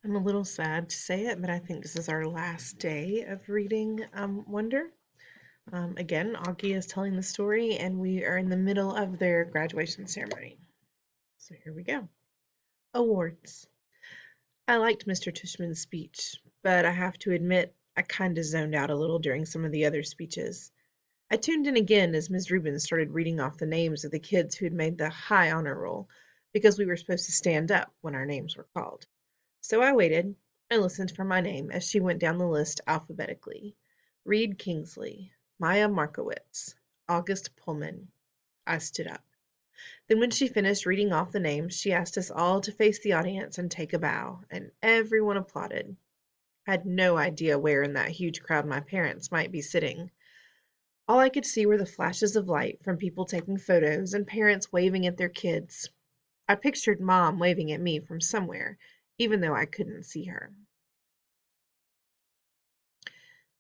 I'm a little sad to say it, but I think this is our last day of reading Wonder. Again, Augie is telling the story, and we are in the middle of their graduation ceremony. So here we go. Awards. I liked Mr. Tushman's speech, but I have to admit I kind of zoned out a little during some of the other speeches. I tuned in again as Ms. Rubin started reading off the names of the kids who had made the high honor roll because we were supposed to stand up when our names were called. So I waited and listened for my name as she went down the list alphabetically. Reed Kingsley, Maya Markowitz, August Pullman. I stood up. Then when she finished reading off the names, she asked us all to face the audience and take a bow, and everyone applauded. I had no idea where in that huge crowd my parents might be sitting. All I could see were the flashes of light from people taking photos and parents waving at their kids. I pictured Mom waving at me from somewhere, even though I couldn't see her.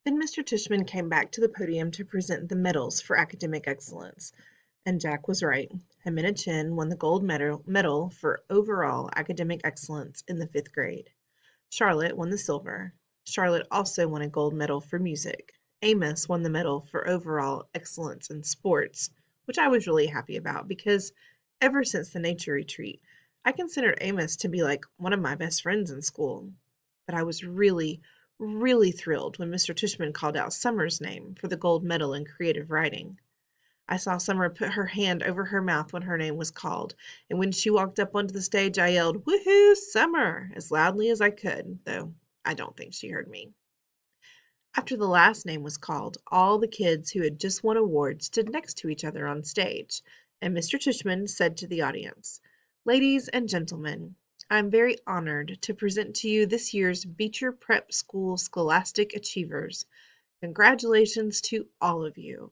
Then Mr. Tishman came back to the podium to present the medals for academic excellence. And Jack was right. Amina Chin won the gold medal for overall academic excellence in the fifth grade. Charlotte won the silver. Charlotte also won a gold medal for music. Amos won the medal for overall excellence in sports, which I was really happy about because ever since the nature retreat, I considered Amos to be like one of my best friends in school. But I was really, really thrilled when Mr. Tishman called out Summer's name for the gold medal in creative writing. I saw Summer put her hand over her mouth when her name was called, and when she walked up onto the stage, I yelled, "Woohoo, Summer!" as loudly as I could, though I don't think she heard me. After the last name was called, all the kids who had just won awards stood next to each other on stage, and Mr. Tishman said to the audience, "Ladies and gentlemen, I am very honored to present to you this year's Beecher Prep School Scholastic Achievers. Congratulations to all of you."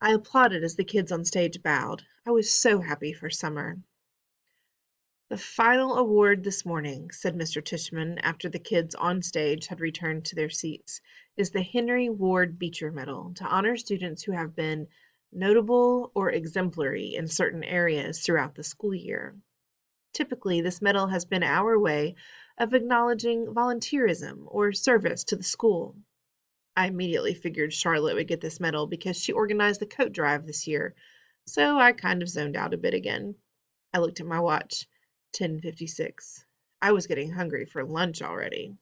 I applauded as the kids on stage bowed. I was so happy for Summer. "The final award this morning," said Mr. Tishman after the kids on stage had returned to their seats, "is the Henry Ward Beecher Medal to honor students who have been notable or exemplary in certain areas throughout the school year. Typically, this medal has been our way of acknowledging volunteerism or service to the school." I immediately figured Charlotte would get this medal because she organized the coat drive this year, so I kind of zoned out a bit again. I looked at my watch. 10:56. I was getting hungry for lunch already.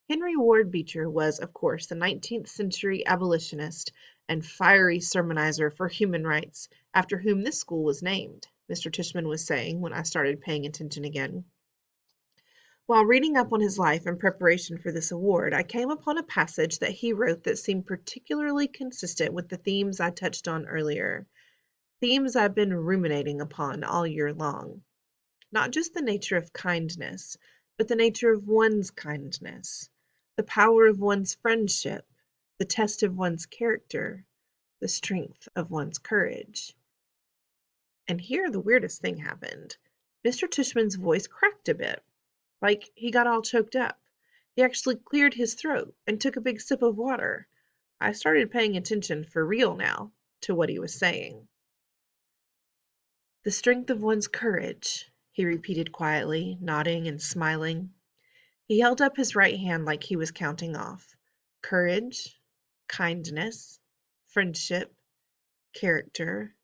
Henry Ward Beecher was, of course, the 19th century abolitionist and fiery sermonizer for human rights, after whom this school was named, Mr. Tishman was saying when I started paying attention again. While reading up on his life in preparation for this award, I came upon a passage that he wrote that seemed particularly consistent with the themes I touched on earlier, themes I've been ruminating upon all year long. Not just the nature of kindness, but the nature of one's kindness, the power of one's friendship, the test of one's character, the strength of one's courage. And here the weirdest thing happened. Mr. Tishman's voice cracked a bit, like he got all choked up. He actually cleared his throat and took a big sip of water. I started paying attention for real now to what he was saying. "The strength of one's courage," he repeated quietly, nodding and smiling. He held up his right hand like he was counting off. Courage, kindness, friendship, character.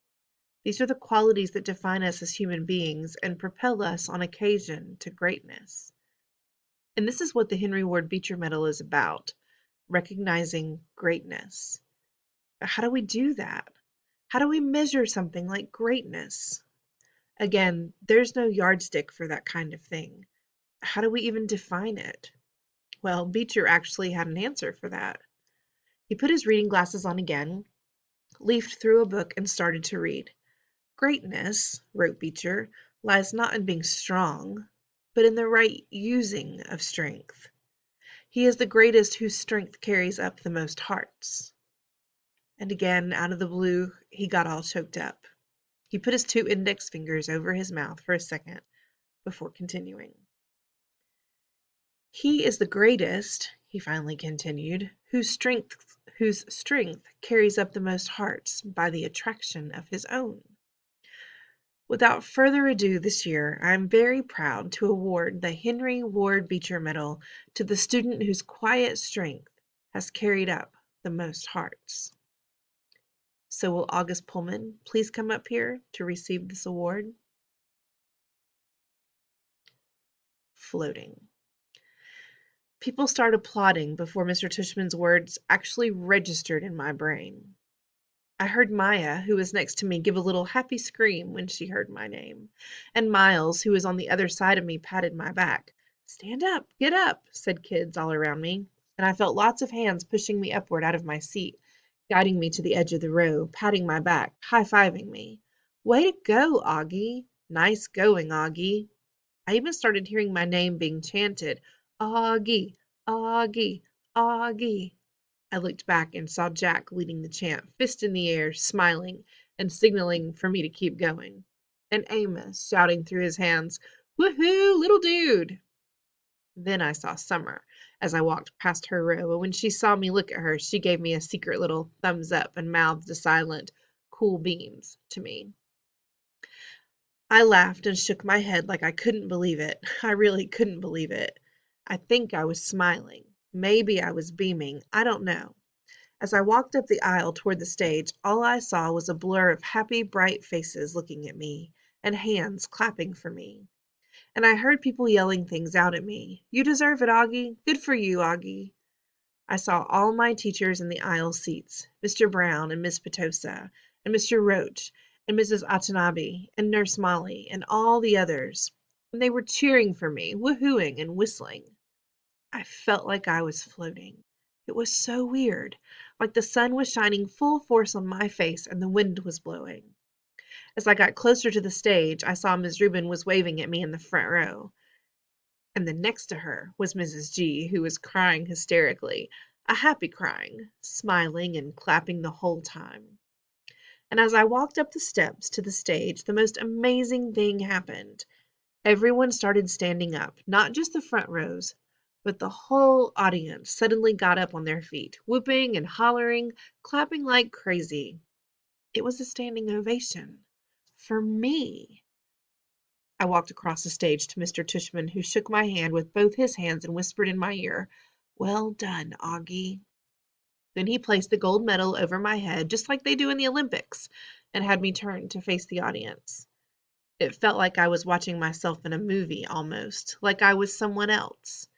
These are the qualities that define us as human beings and propel us on occasion to greatness. And this is what the Henry Ward Beecher Medal is about, recognizing greatness. But how do we do that? How do we measure something like greatness? Again, there's no yardstick for that kind of thing. How do we even define it? Well, Beecher actually had an answer for that. He put his reading glasses on again, leafed through a book, and started to read. "Greatness," wrote Beecher, "lies not in being strong, but in the right using of strength. He is the greatest whose strength carries up the most hearts." And again, out of the blue, he got all choked up. He put his two index fingers over his mouth for a second before continuing. "He is the greatest," he finally continued, "whose strength carries up the most hearts by the attraction of his own." Without further ado, this year I am very proud to award the Henry Ward Beecher Medal to the student whose quiet strength has carried up the most hearts. So will August Pullman please come up here to receive this award? Floating. People start applauding before Mr. Tushman's words actually registered in my brain. I heard Maya, who was next to me, give a little happy scream when she heard my name, and Miles, who was on the other side of me, patted my back. "Stand up, get up," said kids all around me, and I felt lots of hands pushing me upward out of my seat, guiding me to the edge of the row, patting my back, high-fiving me. "Way to go, Augie! Nice going, Augie!" I even started hearing my name being chanted, "Augie, Augie, Augie." I looked back and saw Jack leading the chant, fist in the air, smiling, and signaling for me to keep going. And Amos shouting through his hands, "Woohoo, little dude!" Then I saw Summer as I walked past her row, and when she saw me look at her, she gave me a secret little thumbs up and mouthed a silent, "cool beans" to me. I laughed and shook my head like I couldn't believe it. I really couldn't believe it. I think I was smiling. Maybe I was beaming. I don't know. As I walked up the aisle toward the stage, all I saw was a blur of happy, bright faces looking at me, and hands clapping for me. And I heard people yelling things out at me. "You deserve it, Augie. Good for you, Augie." I saw all my teachers in the aisle seats, Mr. Brown and Miss Petosa, and Mr. Roach, and Mrs. Watanabe, and Nurse Molly, and all the others. And they were cheering for me, woohooing and whistling. I felt like I was floating. It was so weird, like the sun was shining full force on my face and the wind was blowing. As I got closer to the stage, I saw Miss Rubin was waving at me in the front row, and then next to her was Mrs. G, who was crying hysterically, a happy crying, smiling and clapping the whole time. And as I walked up the steps to the stage, the most amazing thing happened. Everyone started standing up, not just the front rows, but the whole audience suddenly got up on their feet, whooping and hollering, clapping like crazy. It was a standing ovation. For me. I walked across the stage to Mr. Tushman, who shook my hand with both his hands and whispered in my ear, "Well done, Augie." Then he placed the gold medal over my head, just like they do in the Olympics, and had me turn to face the audience. It felt like I was watching myself in a movie almost, like I was someone else.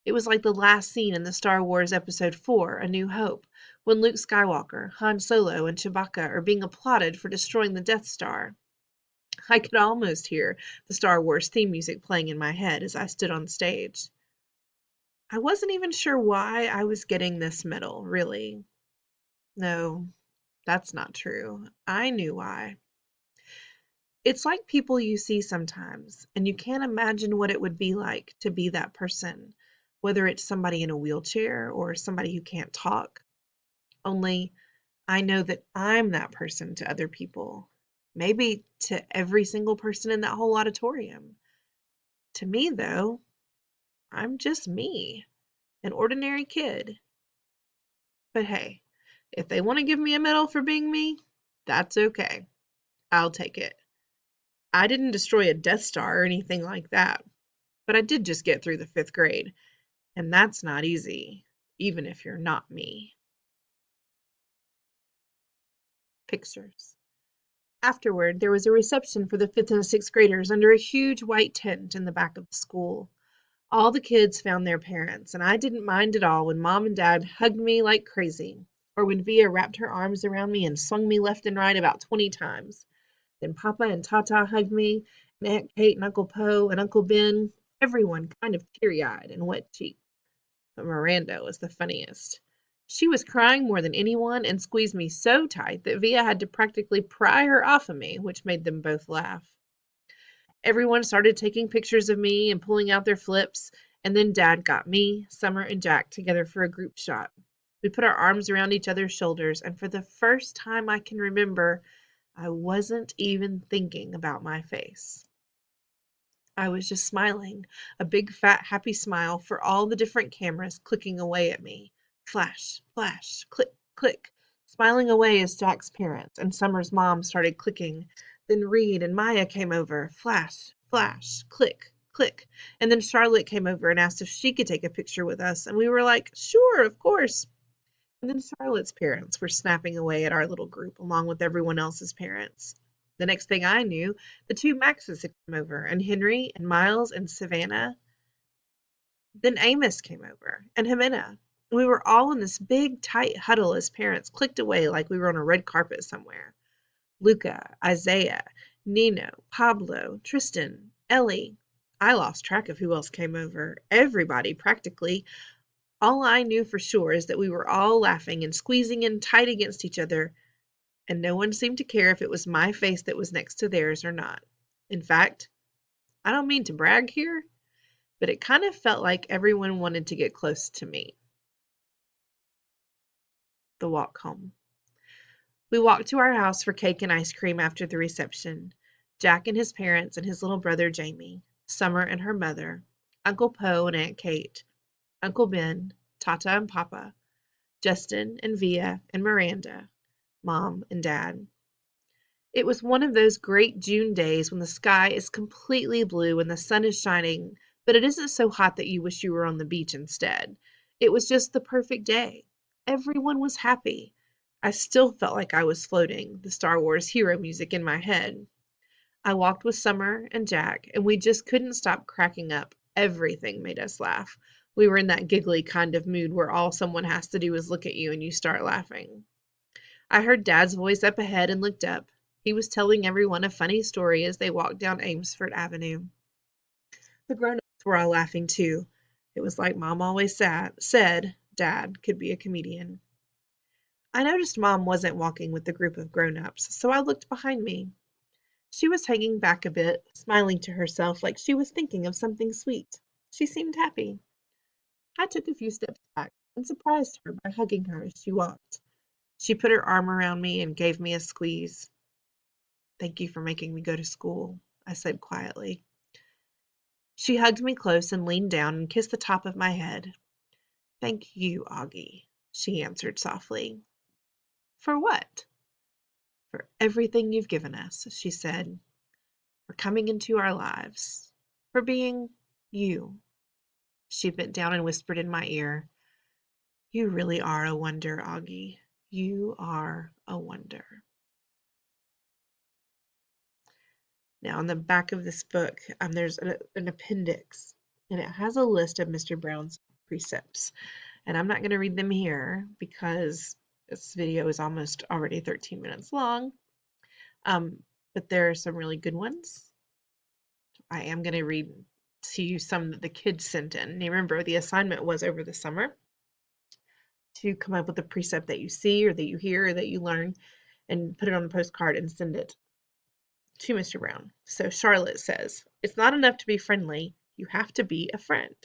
It was like the last scene in the Star Wars Episode 4, A New Hope, when Luke Skywalker, Han Solo, and Chewbacca are being applauded for destroying the Death Star. I could almost hear the Star Wars theme music playing in my head as I stood on stage. I wasn't even sure why I was getting this medal, really. No, that's not true. I knew why. It's like people you see sometimes, and you can't imagine what it would be like to be that person, whether it's somebody in a wheelchair or somebody who can't talk. Only I know that I'm that person to other people. Maybe to every single person in that whole auditorium. To me, though, I'm just me, an ordinary kid. But hey, if they want to give me a medal for being me, that's okay. I'll take it. I didn't destroy a Death Star or anything like that, but I did just get through the 5th grade, and that's not easy, even if you're not me. Pictures. Afterward, there was a reception for the 5th and 6th graders under a huge white tent in the back of the school. All the kids found their parents, and I didn't mind at all when Mom and Dad hugged me like crazy, or when Via wrapped her arms around me and swung me left and right about 20 times. Then Papa and Tata hugged me, and Aunt Kate and Uncle Po and Uncle Ben, everyone kind of teary-eyed and wet-cheeked. But Miranda was the funniest. She was crying more than anyone and squeezed me so tight that Via had to practically pry her off of me, which made them both laugh. Everyone started taking pictures of me and pulling out their flips, and then Dad got me, Summer, and Jack together for a group shot. We put our arms around each other's shoulders, and for the first time I can remember, I wasn't even thinking about my face. I was just smiling, a big fat happy smile for all the different cameras clicking away at me. Flash, flash, click, click, smiling away as Jack's parents and Summer's mom started clicking Then Reed and Maya came over. Flash, flash, click, click. And then Charlotte came over and asked if she could take a picture with us. And we were like, sure, of course. And then Charlotte's parents were snapping away at our little group along with everyone else's parents. The next thing I knew, the two Maxes had come over, and Henry and Miles and Savannah. Then Amos came over, and Jimena. We were all in this big, tight huddle as parents clicked away like we were on a red carpet somewhere. Luca, Isaiah, Nino, Pablo, Tristan, Ellie. I lost track of who else came over. Everybody, practically. All I knew for sure is that we were all laughing and squeezing in tight against each other, and no one seemed to care if it was my face that was next to theirs or not. In fact, I don't mean to brag here, but it kind of felt like everyone wanted to get close to me. The walk home. We walked to our house for cake and ice cream after the reception. Jack and his parents and his little brother Jamie, Summer and her mother, Uncle Poe and Aunt Kate, Uncle Ben, Tata and Papa, Justin and Via and Miranda, Mom and Dad. It was one of those great June days when the sky is completely blue and the sun is shining, but it isn't so hot that you wish you were on the beach instead. It was just the perfect day. Everyone was happy. I still felt like I was floating, the Star Wars hero music in my head. I walked with Summer and Jack, and we just couldn't stop cracking up. Everything made us laugh. We were in that giggly kind of mood where all someone has to do is look at you and you start laughing. I heard Dad's voice up ahead and looked up. He was telling everyone a funny story as they walked down Amesfort Avenue. The grown-ups were all laughing too. It was like Mom always said Dad could be a comedian. I noticed Mom wasn't walking with the group of grown-ups, so I looked behind me. She was hanging back a bit, smiling to herself like she was thinking of something sweet. She seemed happy. I took a few steps back and surprised her by hugging her as she walked. She put her arm around me and gave me a squeeze. "Thank you for making me go to school," I said quietly. She hugged me close and leaned down and kissed the top of my head. "Thank you, Augie," she answered softly. "For what?" "For everything you've given us," she said. "For coming into our lives. For being you." She bent down and whispered in my ear, "You really are a wonder, Augie. You are a wonder." Now, on the back of this book, there's an appendix, and it has a list of Mr. Brown's precepts. And I'm not going to read them here because this video is almost already 13 minutes long. But there are some really good ones. I am going to read to you some that the kids sent in. And remember, the assignment was over the summer to come up with a precept that you see or that you hear or that you learn and put it on a postcard and send it to Mr. Brown. So Charlotte says, "It's not enough to be friendly, you have to be a friend."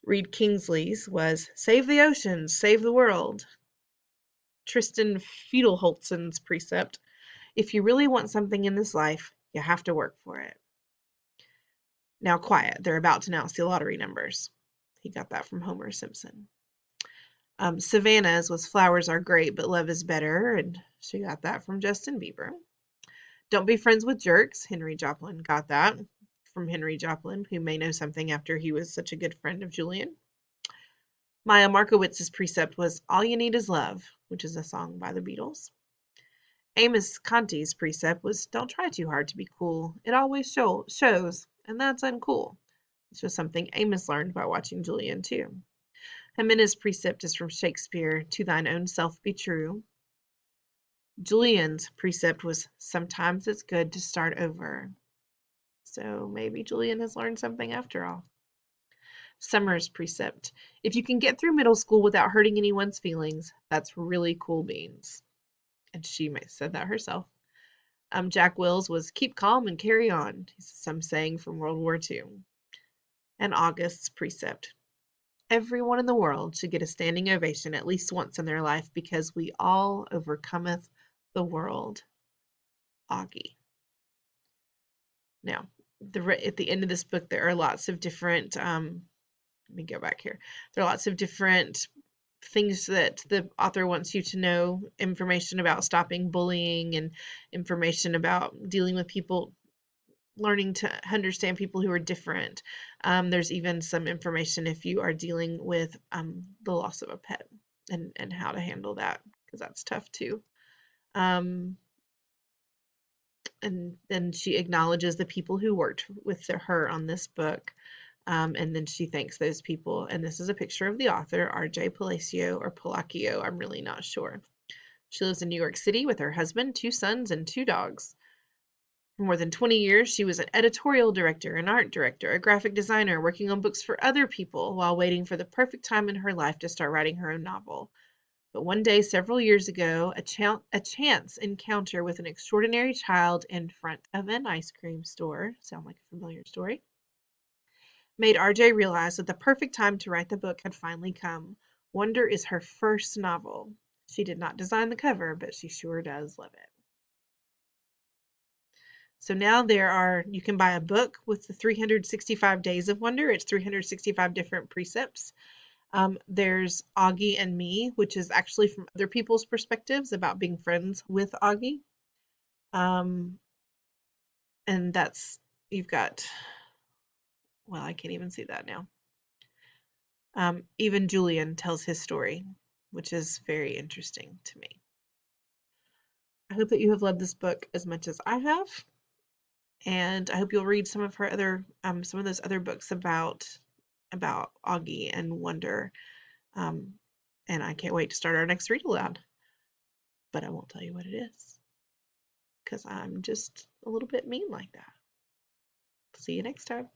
Reed Kingsley's was, "Save the oceans, save the world." Tristan Fiedelholzen's precept, "If you really want something in this life, you have to work for it." Now quiet, they're about to announce the lottery numbers. He got that from Homer Simpson. Savannah's was, "Flowers are great, but love is better," and she got that from Justin Bieber. "Don't be friends with jerks." Henry Joplin got that from Henry Joplin, who may know something after he was such a good friend of Julian. Maya Markowitz's precept was, "All you need is love," which is a song by the Beatles. Amos Conti's precept was, "Don't try too hard to be cool. It always shows, and that's uncool." This was something Amos learned by watching Julian too. Jimena's precept is from Shakespeare, "To thine own self be true." Julian's precept was, "Sometimes it's good to start over." So maybe Julian has learned something after all. Summer's precept, "If you can get through middle school without hurting anyone's feelings, that's really cool beans." And she may have said that herself. Jack Wills was, "Keep calm and carry on." Some saying from World War II. And August's precept, "Everyone in the world should get a standing ovation at least once in their life because we all overcometh the world." Augie. Now, at the end of this book, there are lots of different, let me go back here. There are lots of different things that the author wants you to know, information about stopping bullying and information about dealing with people, learning to understand people who are different. There's even some information if you are dealing with the loss of a pet and how to handle that, because that's tough too. Um, and then she acknowledges the people who worked with her on this book. And then she thanks those people. And this is a picture of the author, R.J. Palacio or Palacchio. I'm really not sure. She lives in New York City with her husband, 2 sons, and 2 dogs. For more than 20 years, she was an editorial director, an art director, a graphic designer, working on books for other people while waiting for the perfect time in her life to start writing her own novel. But one day, several years ago, a chance encounter with an extraordinary child in front of an ice cream store, sound like a familiar story, made RJ realize that the perfect time to write the book had finally come. Wonder is her first novel. She did not design the cover, but she sure does love it. So now you can buy a book with the 365 Days of Wonder. It's 365 different precepts. There's Augie and Me, which is actually from other people's perspectives about being friends with Augie. And you've got, well, I can't even see that now. Even Julian tells his story, which is very interesting to me. I hope that you have loved this book as much as I have, and I hope you'll read some of those other books about Augie and Wonder. And I can't wait to start our next read aloud. But I won't tell you what it is, because I'm just a little bit mean like that. See you next time.